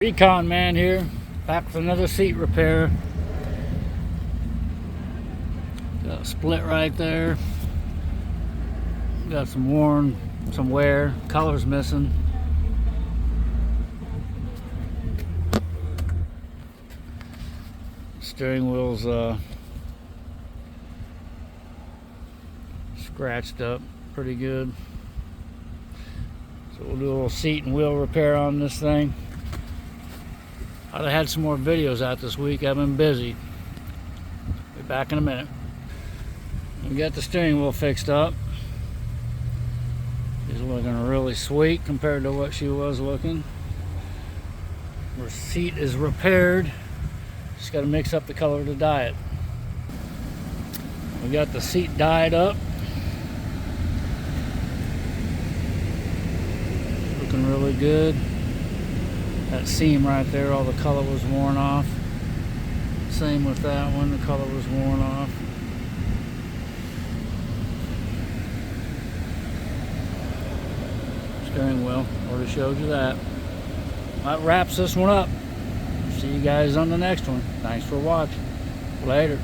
Recon man here, back with another seat repair. Got a split right there. Got some wear, color's missing. Steering wheel's scratched up pretty good. So we'll do a little seat and wheel repair on this thing. I'd have had some more videos out this week. I've been busy. Be back in a minute. We got the steering wheel fixed up. She's looking really sweet compared to what she was looking. Her seat is repaired. Just got to mix up the color to dye it. We got the seat dyed up. Looking really good. That seam right there, all the color was worn off. Same with that one, the color was worn off. Steering wheel, already showed you that. That wraps this one up. See you guys on the next one. Thanks for watching. Later.